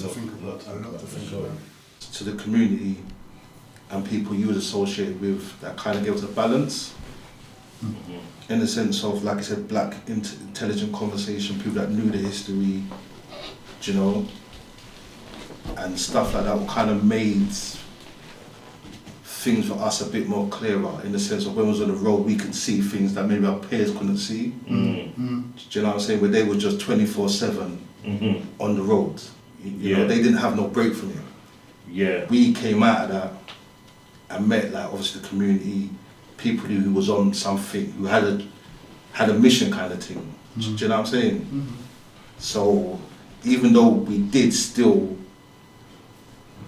to think about. To the community and people you would associate with, that kind of gives a balance. In the sense of, like I said, black intelligent conversation, people that knew the history, you know, and stuff like that were kind of made things for us a bit more clearer, in the sense of when we was on the road we could see things that maybe our peers couldn't see. Do you know what I'm saying? Where they were just 24/7 on the road. You know, they didn't have no break from it. Yeah. We came out of that and met, like, obviously the community, people who was on something, who had a mission kind of thing. Do you know what I'm saying? So even though we did still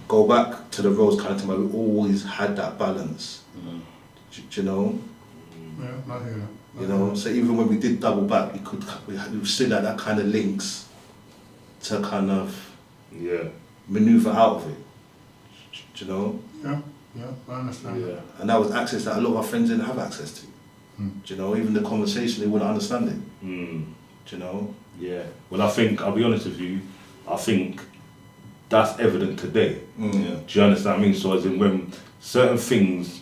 go back to the roads kind of thing, but we always had that balance. Do you know? Yeah, I hear that. You know, so even when we did double back, we still had that kind of links to kind of maneuver out of it. Do you know? Yeah, I understand. Yeah. And that was access that a lot of our friends didn't have access to. Do you know? Even the conversation, they wouldn't understand it. Do you know? Yeah. Well, I'll be honest with you, I think that's evident today. Do you understand what I mean? So as in when certain things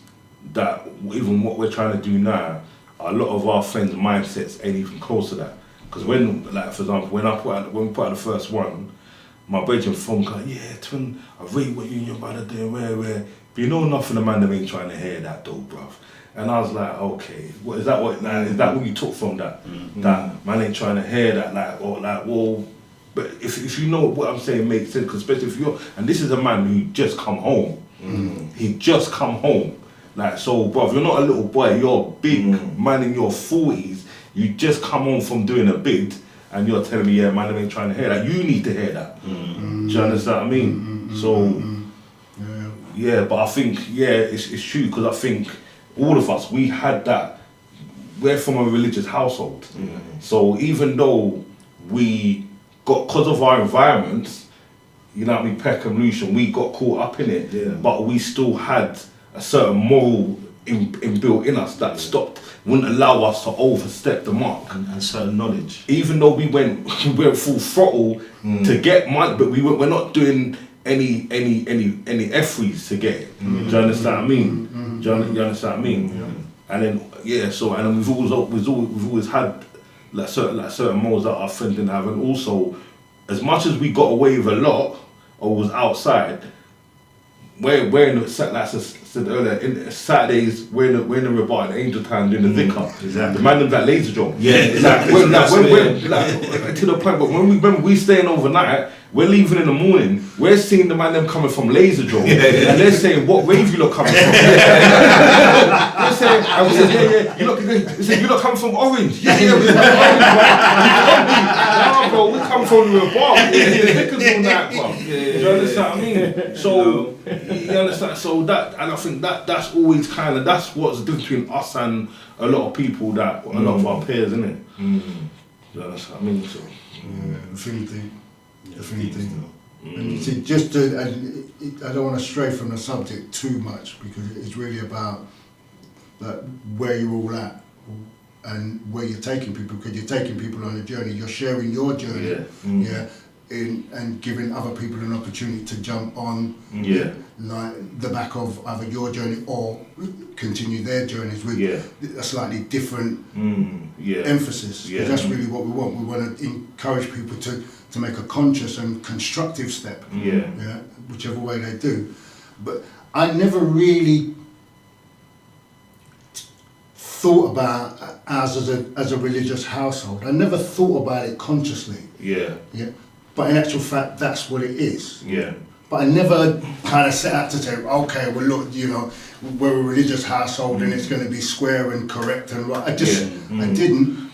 that, even what we're trying to do now, a lot of our friends' mindsets ain't even close to that. Because when, like for example, when we put out the first one, my brethren phone called, yeah, twin, I rate what you and your brother doing, where. But you know nothing of man them ain't trying to hear that though, bruv. And I was like, okay, is that what you took from that? That man ain't trying to hear that, like, or like, well, but if you know what I'm saying makes sense, because especially if you're, and this is a man who just come home. He just come home. Like, so bruv, you're not a little boy, you're a big man in your 40s, you just come home from doing a bid, and you're telling me, yeah, man, them ain't trying to hear that. You need to hear that. Do you understand what I mean? So, yeah, but I think, it's true, because I think all of us, we had that, we're from a religious household. So even though we got, because of our environments, you know what I mean, Peckham, Lucian, we got caught up in it, but we still had a certain moral inbuilt in us that wouldn't allow us to overstep the mark. And certain knowledge. Even though we went full throttle to get money, but we're not doing any F-rees to get it. Do you understand what I mean? Do you understand what I mean? And then and then we've always had like certain morals that our friends didn't have, and also as much as we got away with a lot or was outside, we're in the, like I said earlier, in Saturdays we're in the Rabat, the Angel Town doing the vicar. Exactly. The man them that laser job. Yeah, exactly. Like, to the point, but when we staying overnight, we're leaving in the morning, we're seeing the man them coming from laser job, and they're saying, what rave you lot coming from? They're saying, and we said, you lot coming from Orange. Yeah, we're from Orange, right? Nah, bro, we come from the Rabat. Vickers all night, bro. Do you understand what I mean? So, you understand? So that, and I think that's always kind of, that's what's the difference between us and a lot of people that, a lot of our peers, isn't it? You understand what I mean? So, Definitely. And you see, just to, I don't want to stray from the subject too much, because it's really about like where you're all at and where you're taking people, because you're taking people on a journey, you're sharing your journey, and giving other people an opportunity to jump on like the back of either your journey or continue their journeys with a slightly different emphasis. Because that's really what we want. We want to encourage people to make a conscious and constructive step, whichever way they do. But I never really thought about us as a religious household. I never thought about it consciously. But in actual fact, that's what it is. But I never kind of set out to say, okay, well look, you know, we're a religious household and it's going to be square and correct and right. I didn't.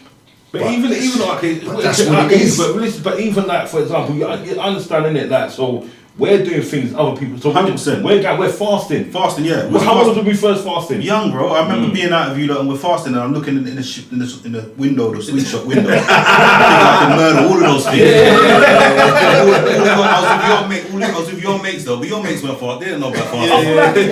But even like, but that's what it is. But even like, for example, you understand, innit? Like, so we're doing things other people. So 100%. We're fasting. Fasting, yeah. How old were we first fasting? Young, bro. I remember being out of you lot and we're fasting, and I'm looking in the window, the sweet shop window. I think I can murder all of those things. I was with your mates though, but your mates weren't fasting. They didn't know about fasting.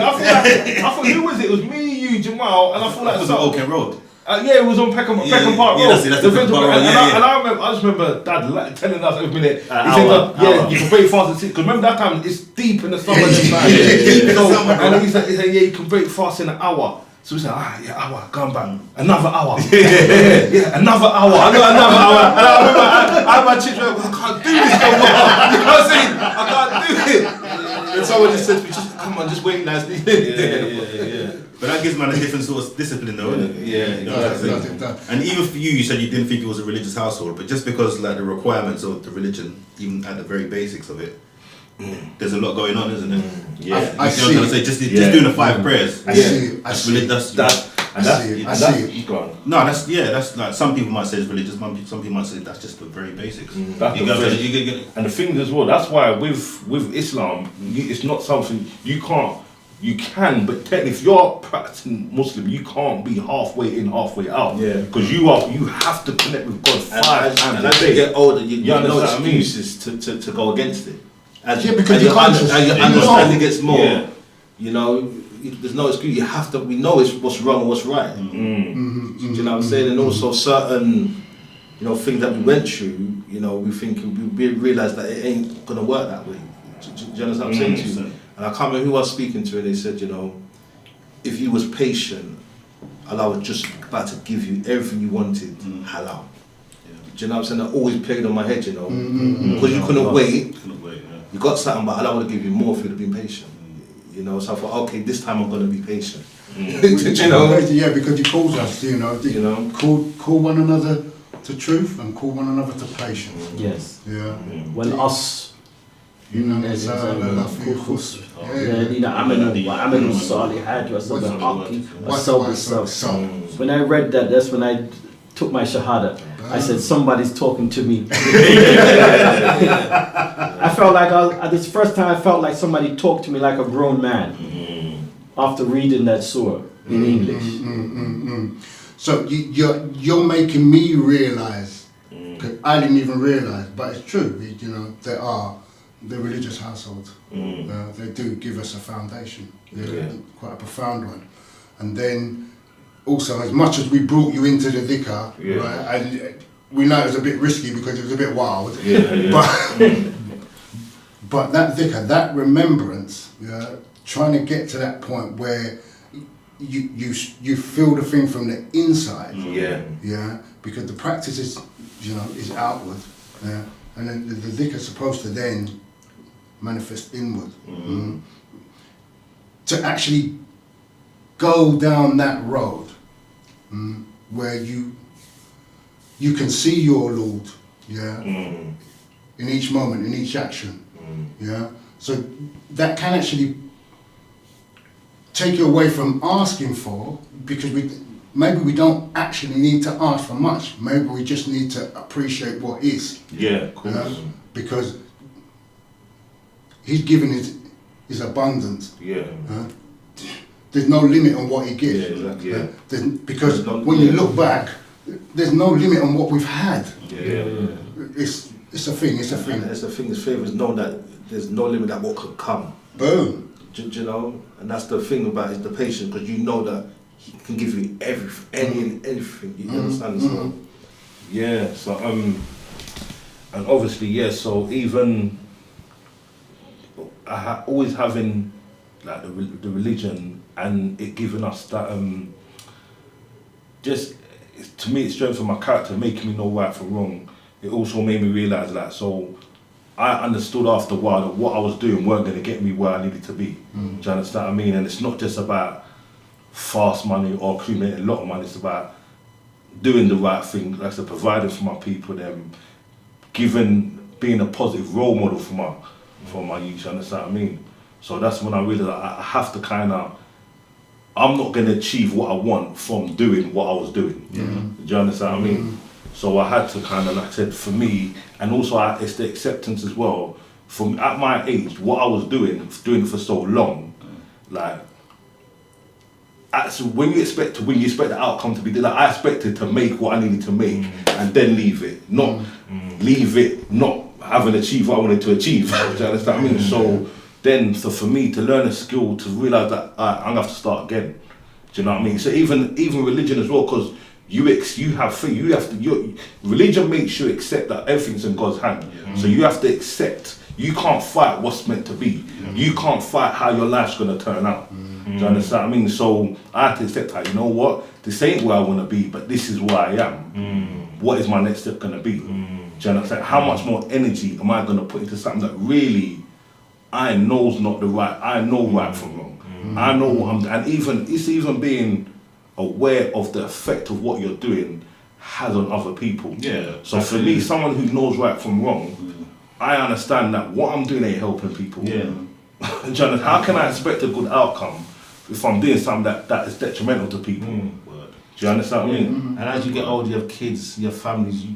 I thought who was it? It was me, you, Jamal, and I feel like it was an Oaken Road. Yeah, it was on Peckham Park Road. Yeah, that's the Peckham Park Road. And I just remember Dad telling us every minute. He hour. said, you can break fast at 6. Because remember that time it's deep in the summer. And he said, yeah, you can break fast in an hour. So we said, hour, going back. Another hour. Another hour. I know another hour. And I remember I had my children, I can't do this no more. You know what I'm saying? I can't do it. And someone just said to me, come on, just wait nicely. Yeah. But that gives man a different sort of discipline though, isn't it? Yeah, you know, and even for you said you didn't think it was a religious household, but just because like the requirements of the religion, even at the very basics of it, there's a lot going on, isn't it? Yeah, I see. You know what I'm trying to say? Just doing the 5 prayers. I see. I see it. No, that's like some people might say it's religious. Some people might say that's just the very basics. And the thing as well, that's why with Islam, it's not something you can't. You can, but technically, if you're practicing Muslim, you can't be halfway in, halfway out. Yeah. Because you have to connect with God 5 times a day. And as you get older, you have no understand what I mean? excuses to go against it. As because your conscious. understanding gets more, Yeah. you know, there's no excuse. You have to. We know it's what's wrong and what's right. Do you know what I'm saying? And also certain, you know, things that we went through. You know, we realise that it ain't gonna work that way. Do you understand what I'm saying to you? And I can't remember who I was speaking to, and they said, you know, if you was patient, Allah was just about to give you everything you wanted, halal. Do you know what I'm saying? That always played on my head, you know, because you couldn't wait. You got something, but Allah would give you more if you'd have been patient. You know, so I thought, okay, this time I'm going to be patient. You know? Yeah, because he calls us, you know, call one another to truth and call one another to patience. Yes. Yeah. When us when I read that, that's when I took my shahada. I said, somebody's talking to me. I felt like this first time I felt like somebody talked to me like a grown man after reading that surah in English. So you're making me realise, because I didn't even realise, but it's true, you know, there are the religious households. They do give us a foundation, quite a profound one. And then also, as much as we brought you into the dhikr, right, and we know it was a bit risky because it was a bit wild, but that dhikr, that remembrance, trying to get to that point where you feel the thing from the inside, because the practice is, you know, is outward, and then the dhikr is supposed to then manifest inward. To actually go down that road where you can see your Lord, in each moment, in each action, so that can actually take you away from asking for, because maybe we don't actually need to ask for much. Maybe we just need to appreciate what is. Yeah, of course. Because He's giving is abundant. There's no limit on what He gives. Because when you look back, there's no limit on what we've had. It's a thing. It's a thing. It's a thing. His favours know that there's no limit at what could come. Boom. Do you know? And that's the thing about is the patience, because you know that He can give you everything, anything. You understand? So, yeah. So and obviously, so even always having like the religion and it giving us that just to me, it's strengthened my character, making me know right from wrong. It also made me realise that, so I understood after a while that what I was doing weren't going to get me where I needed to be. Do you understand what I mean? And it's not just about fast money or accumulating a lot of money, it's about doing the right thing, like I said, providing for my people, them being a positive role model for my youth, you understand what I mean? So that's when I realised I have to I'm not going to achieve what I want from doing what I was doing. Do you understand what I mean? So I had to like I said, for me, and also it's the acceptance as well. From at my age, what I was doing for so long, like, when you expect the outcome to be, like, I expected to make what I needed to make and then leave it, not leave it, not having achieved what I wanted to achieve. Do you understand what I mean? So then, for me to learn a skill, to realise that I'm gonna have to start again. Do you know what I mean? So even religion as well, because you have faith. You have to. Your religion makes you accept that everything's in God's hand. So you have to accept. You can't fight what's meant to be. You can't fight how your life's gonna turn out. Do you understand what I mean? So I have to accept that. You know what? This ain't where I want to be, but this is where I am. What is my next step gonna be? Do you understand? How much more energy am I gonna put into something that really I know's not the right? I know right from wrong. I know what I'm, and even being aware of the effect of what you're doing has on other people. Yeah. So for me, someone who knows right from wrong, I understand that what I'm doing ain't helping people. Yeah. Do you understand? How can I expect a good outcome if I'm doing something that is detrimental to people? Do you understand what I mean? And as you get older, you have kids, you have families. You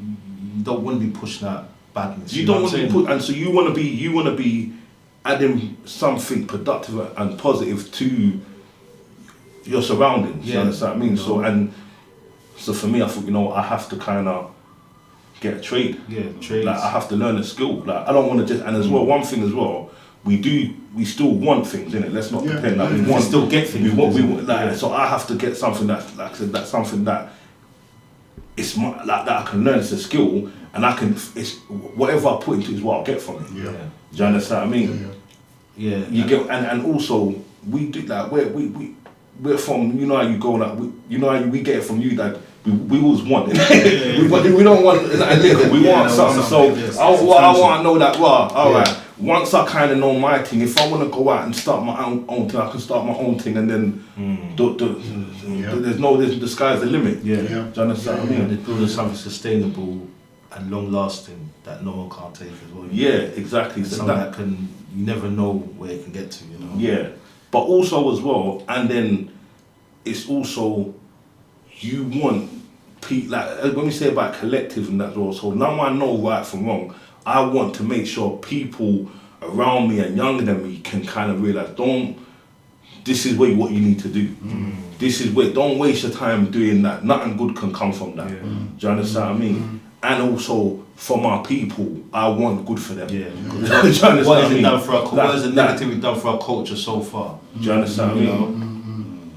don't want to be pushing out badness. You don't want to be put, and so you want to be adding something productive and positive to your surroundings. You understand what I mean? So for me, I thought, you know, I have to kind of get a trade. Yeah, trades. Like I have to learn a skill. Like I don't want to just, and as well, one thing as well, we still want things, innit? Let's not pretend that we want. Still get things. We want like, so I have to get something that's, like I said, that's something that it's like that I can learn. It's a skill, and I can. It's whatever I put into it is what I'll get from it. Yeah. Do you understand what I mean? Yeah. You get, and also we do like we're from, you know how you go, like you know how we get it from you, like we always want it. we don't want like liquor, we want something. So I want to know that, alright, once I kind of know my thing, if I want to go out and start my own thing, I can start my own thing, and then the sky's the limit. Yeah. Do you understand what I mean? And it's building something sustainable and long lasting that no one can't take as well. Yeah, exactly. So something that can, you never know where it can get to, you know. Yeah, but also as well, and then it's also you want like when we say about collective and that as well. So now I know right from wrong. I want to make sure people around me and younger than me can kind of realize, this is what you need to do. This is where, don't waste your time doing that. Nothing good can come from that. Do you understand what I mean? And also for my people, I want good for them. Yeah. Do you understand What I has it mean? done for our That- what has the negativity done for our culture so far? Do you understand what I mean?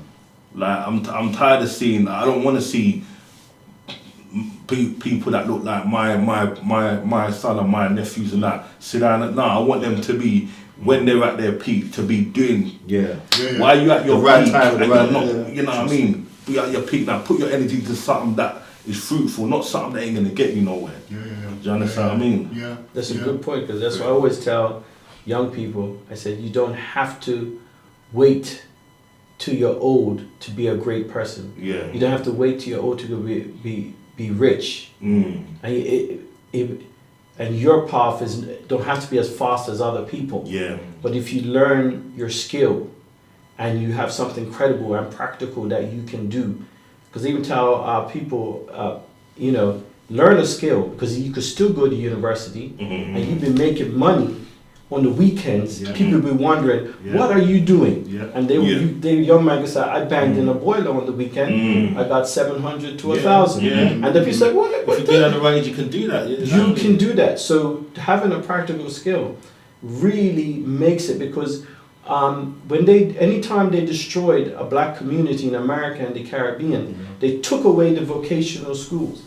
Like I'm tired of seeing. I don't want to see people that look like my son and my nephews and that sit down. No, I want them to be, when they're at their peak, to be doing. Why are you at your right peak time, and right, you're not? You know what I mean? Be at your peak now. Put your energy to something that is fruitful, not something that ain't gonna get you nowhere. Do you understand what I mean? Yeah. That's a good point, because that's what I always tell young people. I said, you don't have to wait till you're old to be a great person. Yeah. You don't have to wait till you're old to be rich. And your path don't have to be as fast as other people. Yeah. But if you learn your skill and you have something credible and practical that you can do, because even tell people, learn a skill, because you could still go to university and you've been making money on the weekends. People be wondering, what are you doing? And they young man can say, I banged in a boiler on the weekend. I got 700 to 1,000. And the people say, well, if you get on the right age, you can do that. You can do that. So having a practical skill really makes it, because anytime they destroyed a black community in America and the Caribbean, they took away the vocational schools.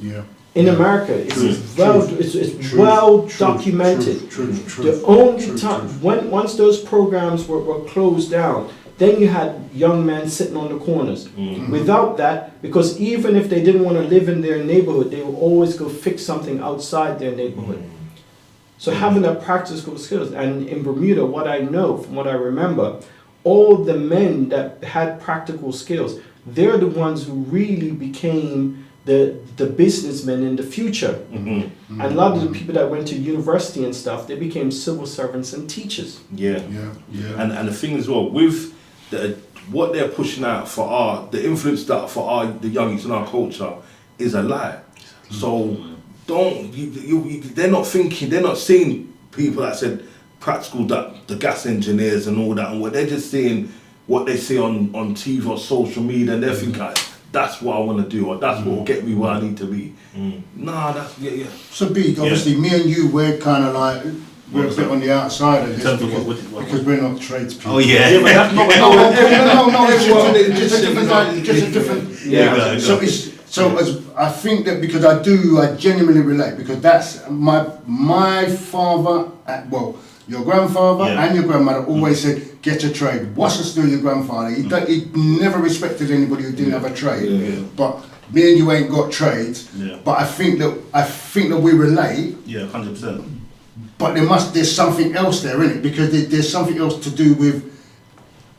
In America, it's well documented. The only time, once those programs were closed down, then you had young men sitting on the corners. Without that, because even if they didn't want to live in their neighborhood, they would always go fix something outside their neighborhood. So having that practical skills, and in Bermuda, what I know from what I remember, all the men that had practical skills, they're the ones who really became the businessmen in the future. And a lot of the people that went to university and stuff, they became civil servants and teachers. And the thing as well, with what they're pushing out for the influence that for the youngest in our culture is a lie. So they're not thinking, they're not seeing people that said practical, that the gas engineers and all that, and what they're just seeing what they see on TV or social media, and they're thinking, that's what I want to do, or that's what will get me where I need to be. Nah, that's So B, obviously me and you, we're kind of like, we're a bit on the outside of this because we're not tradespeople. Oh yeah. But that's not no, it's just a different. Yeah. So it's So as I think that because I genuinely relate, because that's my father, your grandfather and your grandmother always said, get a trade. What's the story of your grandfather? He never respected anybody who didn't have a trade. But me and you ain't got trades. But I think that we relate. Yeah, 100%. But there's something else there, isn't it? Because there's something else to do with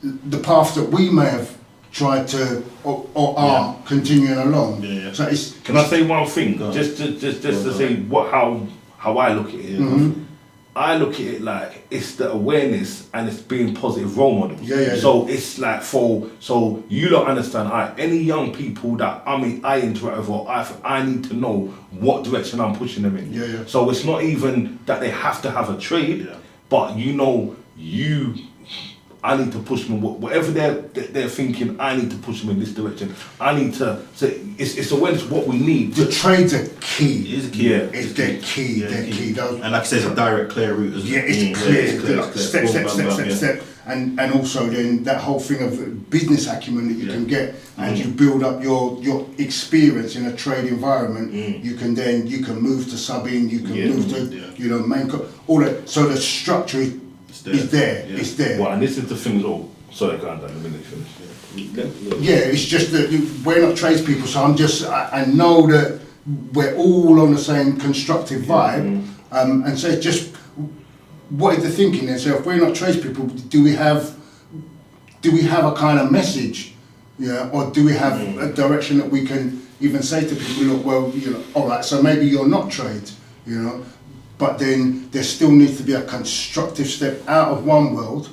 the path that we may have tried to or are continuing along. So Can I say one thing? Just to say how I look at it. I look at it like it's the awareness and it's being positive role models. So it's like so you don't understand. Any young people that I interact with, I need to know what direction I'm pushing them in. So it's not even that they have to have a trade, but I need to push them, whatever they're thinking, I need to push them in this direction. I need to, so it's awareness what we need. The trades are key. It is a key. It's their key, And like I said, it's a direct, clear route as well. It's clear. Step. And also then that whole thing of business acumen that you can get, and you build up your experience in a trade environment. You can move to subbing, you can move to main all that. So the structure is there. It's there. Well, and this is the thing. Sorry, I can't. Let me finish. It's just that we're not tradespeople, so I know that we're all on the same constructive vibe, and so it's just what is the thinking then? So if we're not tradespeople, do we have a kind of message, or do we have a direction that we can even say to people, look, well, all right, so maybe you're not trades, but then there still needs to be a constructive step out of one world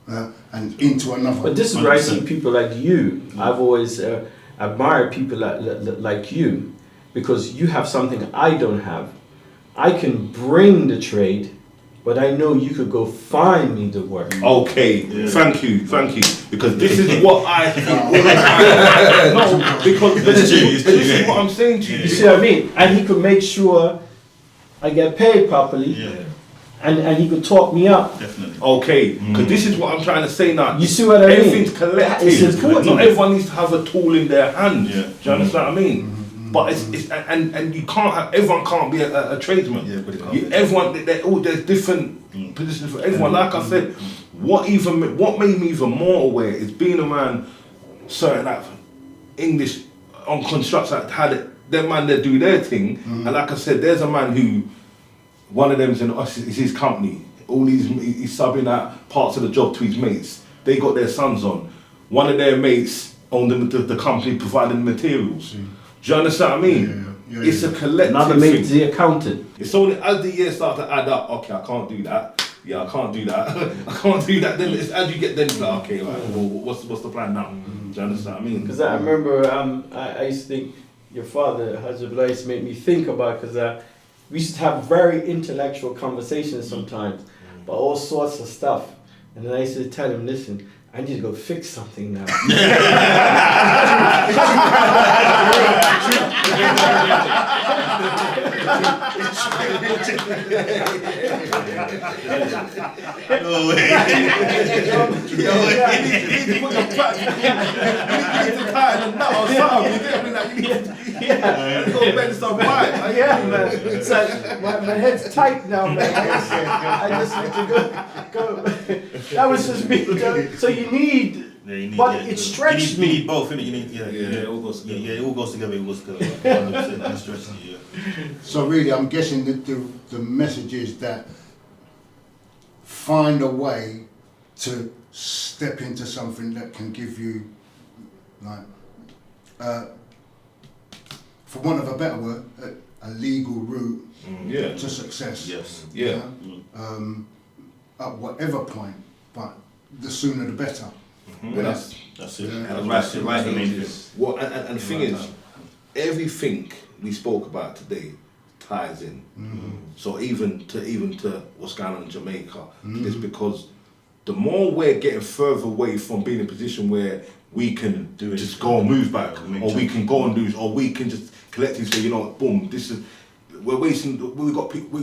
and into another. But this is where I see people like you. I've always admired people like you, because you have something I don't have. I can bring the trade, but I know you could go find me the work. Okay, thank you, because this is what I think. No, because this is what I'm saying to you. You see what I mean? And he could make sure I get paid properly, and he could talk me up. Definitely. Okay, because this is what I'm trying to say now. You see what I mean? Everything's collective. It's important. Not everyone needs to have a tool in their hand. Do you understand what I mean? But it's and you can't have, everyone can't be a tradesman. Everyone, there's different positions for everyone. Like I said, what made me even more aware is being around certain English on construction, how them man they do their thing. And like I said, there's a man who, one of them's is his company. All he's subbing out parts of the job to his mates. They got their sons on. One of their mates owned the company providing materials. Do you understand what I mean? It's a collective Another thing. mate's the accountant. It's only as the years start to add up, okay, I can't do that. I can't do that. I can't do that. Then it's as you get then, like, okay, right, well, what's the plan now? Do you understand what I mean? Because I remember I used to think your father, Hazrat used to make me think about, because we used to have very intellectual conversations sometimes, about all sorts of stuff. And then I used to tell him, listen, I need to go fix something now. No way. It's like my head's tight now, man. I just need to go. That was just me. So you need. But it stretched me. You need both, innit? You need, it all goes together. Yeah, it all goes together. 100%. It stretches you. So really, I'm guessing that the message is that find a way to step into something that can give you, like, for want of a better word, a legal route to success. Yes. At whatever point, but the sooner the better. Well, that's it. That's right. Well, and the thing is, everything we spoke about today ties in. So even to what's going on in Jamaica, is because the more we're getting further away from being in a position where we can just go and move back, or we can go and lose, or we can just collectively say, boom, this is we're wasting. We got people.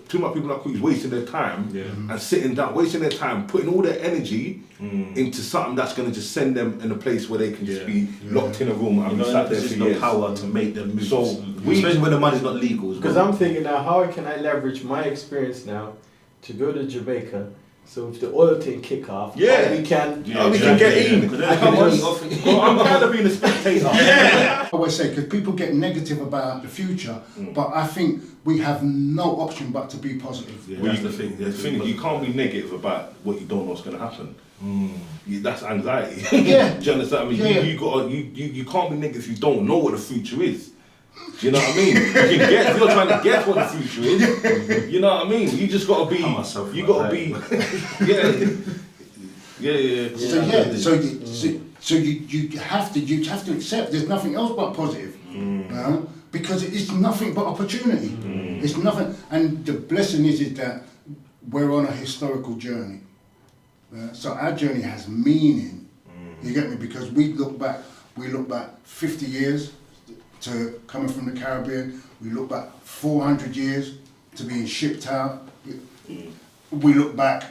Too much people are wasting their time and sitting down, wasting their time, putting all their energy into something that's going to just send them in a place where they can just be locked in a room and be sat there for no years. power to make them move. So especially when the money's not legal. Because I'm thinking now, how can I leverage my experience now to go to Jamaica? So if the oil thing kick off, we can get in. Well, I'm kind of being a spectator. I always say, because people get negative about the future, but I think we have no option but to be positive. Well, that's the thing. The thing is, you can't be negative about what you don't know what's going to happen. That's anxiety. Yeah. Do you understand? I mean, Yeah. you can't be negative if you don't know what the future is. Do you know what I mean? You can guess. You're trying to guess what the future is. You know what I mean? You just got to be. You got to be. So you have to accept there's nothing else but positive, because it's nothing but opportunity. It's nothing, and the blessing is that we're on a historical journey. So our journey has meaning. You get me? Because we look back 50 years to coming from the Caribbean. We look back 400 years to being shipped out. We look back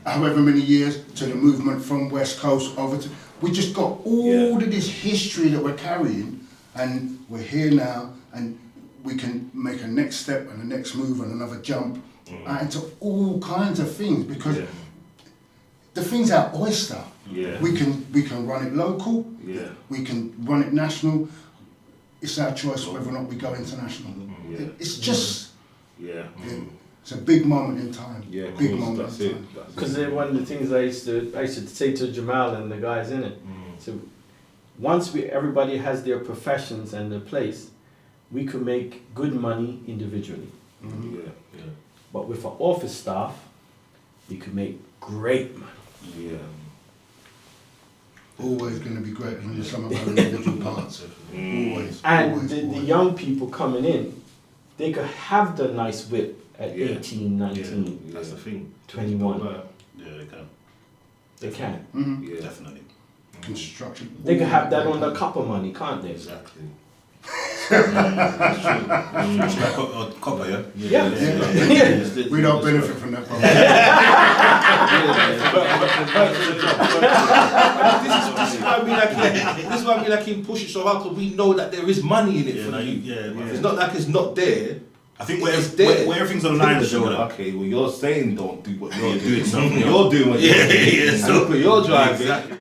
however many years to the movement from West Coast over to. We just got all of this history that we're carrying, and we're here now, and we can make a next step and a next move and another jump into all kinds of things, because the thing's our oyster. We can run it local. We can run it national. It's our choice whether or not we go international. It's just. It's a big moment in time. Big moment in time. Because one of the things I used to say to Jamal and the guys in it. So once everybody has their professions and their place, we could make good money individually. But with our office staff, we could make great money. Always going to be great in some of our individual parts. Always. And always, the always. young people coming in, they could have the nice whip at 18, 19, That's the thing. 21. Yeah, they can. They can. Mhm. Definitely. Construction. They could have that on the copper money, can't they? Exactly. Copper, yeah? Yeah. We don't benefit from that problem. This is why we like him push it so hard, because we know that there is money in it for you. It's not like it's not there. I think where It's there. everything's online is though. Okay, well you're saying don't do what you're You're doing. doing something. You're doing what you're doing. So Look where you're driving.